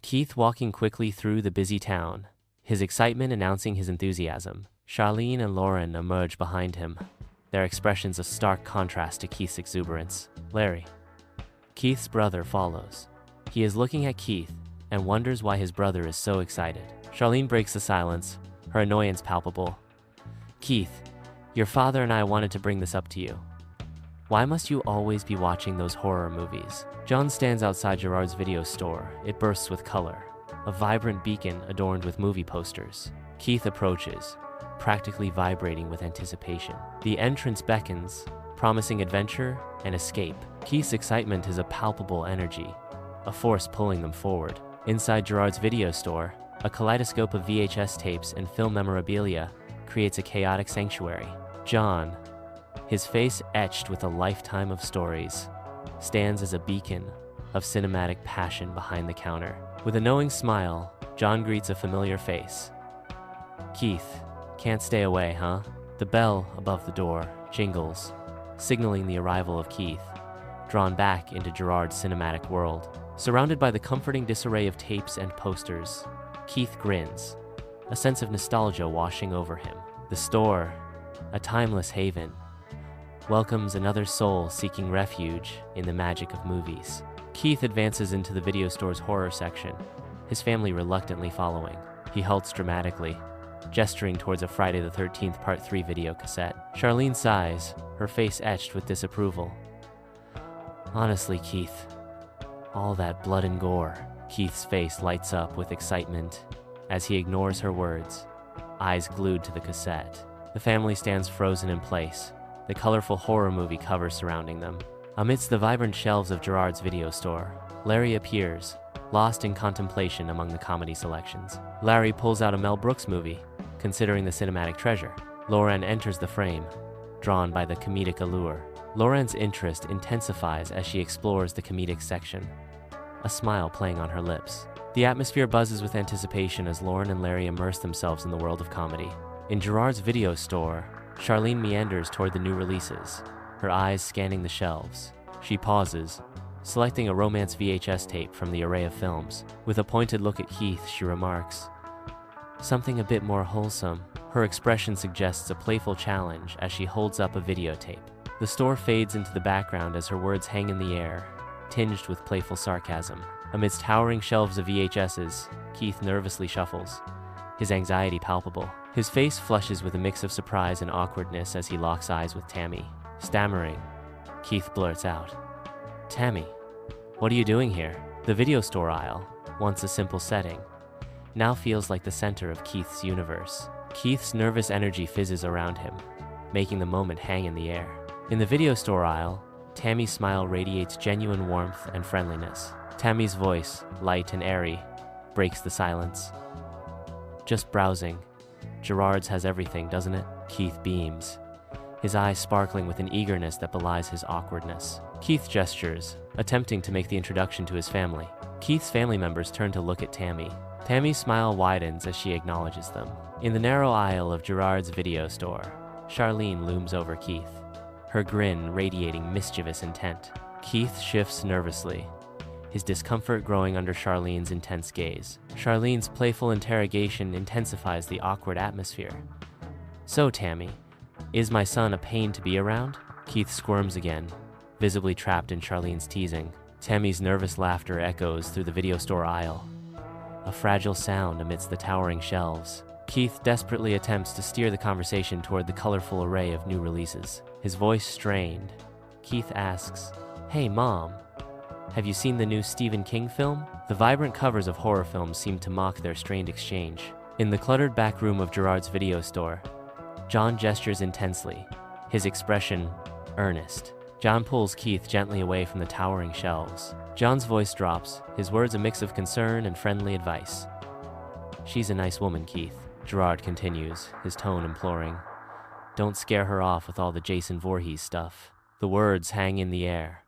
Keith walking quickly through the busy town, his excitement announcing his enthusiasm. Charlene and Lauren emerge behind him, their expressions a stark contrast to Keith's exuberance. Larry, Keith's brother, follows. He is looking at Keith and wonders why his brother is so excited. Charlene breaks the silence, her annoyance palpable. Keith, your father and I wanted to bring this up to you. Why must you always be watching those horror movies? John stands outside Gerard's video store. It bursts with color, a vibrant beacon adorned with movie posters. Keith approaches, practically vibrating with anticipation. The entrance beckons, promising adventure and escape. Keith's excitement is a palpable energy, a force pulling them forward. Inside Gerard's video store, a kaleidoscope of VHS tapes and film memorabilia creates a chaotic sanctuary. John, his face etched with a lifetime of stories, stands as a beacon of cinematic passion behind the counter. With a knowing smile, John greets a familiar face. Keith, can't stay away, huh? The bell above the door jingles, signaling the arrival of Keith, drawn back into Gerard's cinematic world. Surrounded by the comforting disarray of tapes and posters, Keith grins, a sense of nostalgia washing over him. The store, a timeless haven, welcomes another soul seeking refuge in the magic of movies. Keith advances into the video store's horror section, his family reluctantly following. He halts dramatically, gesturing towards a Friday the 13th Part 3 video cassette. Charlene sighs, her face etched with disapproval. Honestly, Keith, all that blood and gore. Keith's face lights up with excitement as he ignores her words, eyes glued to the cassette. The family stands frozen in place, the colorful horror movie cover surrounding them. Amidst the vibrant shelves of Gerard's video store, Larry appears, lost in contemplation among the comedy selections. Larry pulls out a Mel Brooks movie, considering the cinematic treasure. Lauren enters the frame, drawn by the comedic allure. Lauren's interest intensifies as she explores the comedic section, a smile playing on her lips. The atmosphere buzzes with anticipation as Lauren and Larry immerse themselves in the world of comedy. In Gerard's video store, Charlene meanders toward the new releases, her eyes scanning the shelves. She pauses, selecting a romance VHS tape from the array of films. With a pointed look at Keith, she remarks, "Something a bit more wholesome." Her expression suggests a playful challenge as she holds up a videotape. The store fades into the background as her words hang in the air, tinged with playful sarcasm. Amidst towering shelves of VHSs, Keith nervously shuffles, his anxiety palpable. His face flushes with a mix of surprise and awkwardness as he locks eyes with Tammy. Stammering, Keith blurts out, "Tammy, what are you doing here?" The video store aisle, once a simple setting, now feels like the center of Keith's universe. Keith's nervous energy fizzes around him, making the moment hang in the air. In the video store aisle, Tammy's smile radiates genuine warmth and friendliness. Tammy's voice, light and airy, breaks the silence. "Just browsing. Gerard's has everything, doesn't it?" Keith beams, his eyes sparkling with an eagerness that belies his awkwardness. Keith gestures, attempting to make the introduction to his family. Keith's family members turn to look at Tammy. Tammy's smile widens as she acknowledges them. In the narrow aisle of Gerard's video store, Charlene looms over Keith, her grin radiating mischievous intent. Keith shifts nervously, his discomfort growing under Charlene's intense gaze. Charlene's playful interrogation intensifies the awkward atmosphere. "So, Tammy, is my son a pain to be around?" Keith squirms again, visibly trapped in Charlene's teasing. Tammy's nervous laughter echoes through the video store aisle, a fragile sound amidst the towering shelves. Keith desperately attempts to steer the conversation toward the colorful array of new releases. His voice strained, Keith asks, "Hey, Mom, have you seen the new Stephen King film?" The vibrant covers of horror films seem to mock their strained exchange. In the cluttered back room of Gerard's video store, John gestures intensely, his expression earnest. John pulls Keith gently away from the towering shelves. John's voice drops, his words a mix of concern and friendly advice. "She's a nice woman, Keith," Gerard continues, his tone imploring. "Don't scare her off with all the Jason Voorhees stuff." The words hang in the air,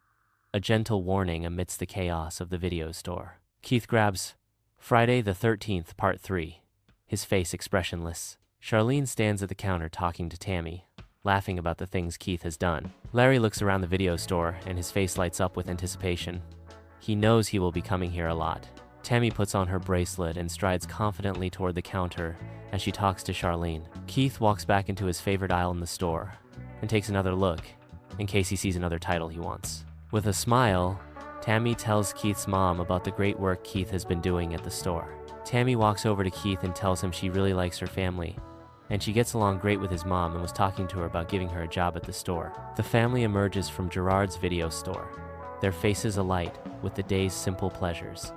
a gentle warning amidst the chaos of the video store. Keith grabs Friday the 13th Part 3, his face expressionless. Charlene stands at the counter talking to Tammy, laughing about the things Keith has done. Larry looks around the video store and his face lights up with anticipation. He knows he will be coming here a lot. Tammy puts on her bracelet and strides confidently toward the counter as she talks to Charlene. Keith walks back into his favorite aisle in the store and takes another look in case he sees another title he wants. With a smile, Tammy tells Keith's mom about the great work Keith has been doing at the store. Tammy walks over to Keith and tells him she really likes her family, and she gets along great with his mom and was talking to her about giving her a job at the store. The family emerges from Gerard's video store, their faces alight with the day's simple pleasures.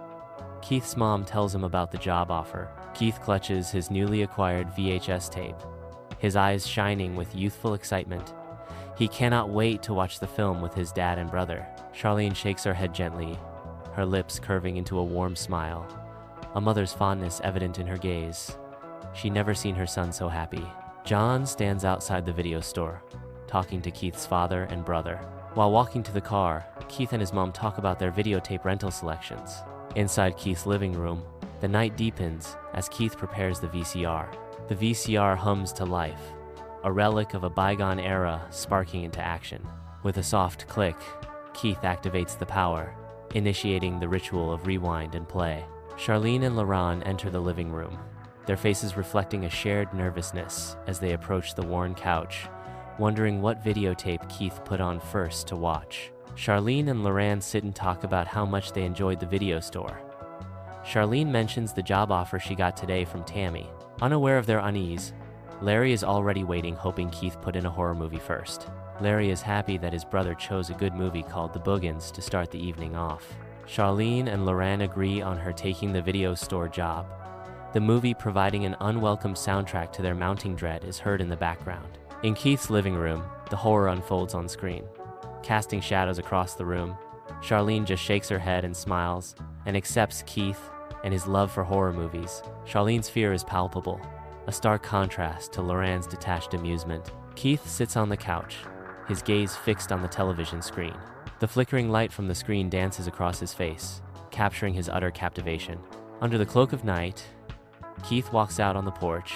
Keith's mom tells him about the job offer. Keith clutches his newly acquired VHS tape, his eyes shining with youthful excitement. He cannot wait to watch the film with his dad and brother. Charlene shakes her head gently, her lips curving into a warm smile, a mother's fondness evident in her gaze. She'd never seen her son so happy. John stands outside the video store, talking to Keith's father and brother. While walking to the car, Keith and his mom talk about their videotape rental selections. Inside Keith's living room, the night deepens as Keith prepares the VCR. The VCR hums to life, a relic of a bygone era sparking into action. With a soft click, Keith activates the power, initiating the ritual of rewind and play. Charlene and Laurent enter the living room, their faces reflecting a shared nervousness as they approach the worn couch, wondering what videotape Keith put on first to watch. Charlene and Laurent sit and talk about how much they enjoyed the video store. Charlene mentions the job offer she got today from Tammy. Unaware of their unease, Larry is already waiting, hoping Keith put in a horror movie first. Larry is happy that his brother chose a good movie called The Boogans to start the evening off. Charlene and Laurent agree on her taking the video store job. The movie providing an unwelcome soundtrack to their mounting dread is heard in the background. In Keith's living room, the horror unfolds on screen, casting shadows across the room. Charlene just shakes her head and smiles, and accepts Keith and his love for horror movies. Charlene's fear is palpable, a stark contrast to Laurent's detached amusement. Keith sits on the couch, his gaze fixed on the television screen. The flickering light from the screen dances across his face, capturing his utter captivation. Under the cloak of night, Keith walks out on the porch.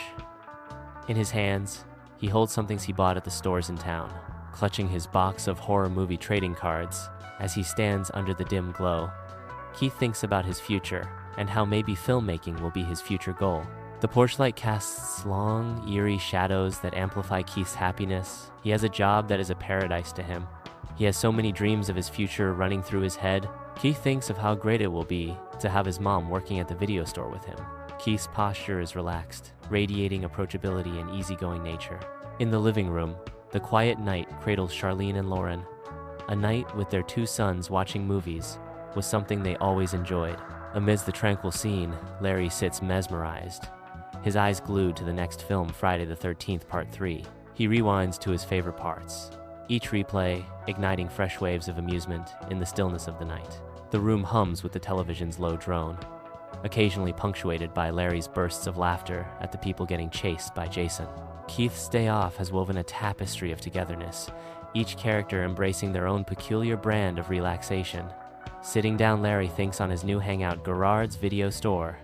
In his hands, he holds something he bought at the stores in town, clutching his box of horror movie trading cards. As he stands under the dim glow, Keith thinks about his future and how maybe filmmaking will be his future goal. The porch light casts long, eerie shadows that amplify Keith's happiness. He has a job that is a paradise to him. He has so many dreams of his future running through his head. Keith thinks of how great it will be to have his mom working at the video store with him. Keith's posture is relaxed, radiating approachability and easygoing nature. In the living room, the quiet night cradles Charlene and Laurent. A night with their two sons watching movies was something they always enjoyed. Amidst the tranquil scene, Larry sits mesmerized, his eyes glued to the next film, Friday the 13th, Part 3. He rewinds to his favorite parts, each replay igniting fresh waves of amusement in the stillness of the night. The room hums with the television's low drone, occasionally punctuated by Larry's bursts of laughter at the people getting chased by Jason. Keith's day off has woven a tapestry of togetherness, each character embracing their own peculiar brand of relaxation. Sitting down, Larry thinks on his new hangout, Gerard's video store.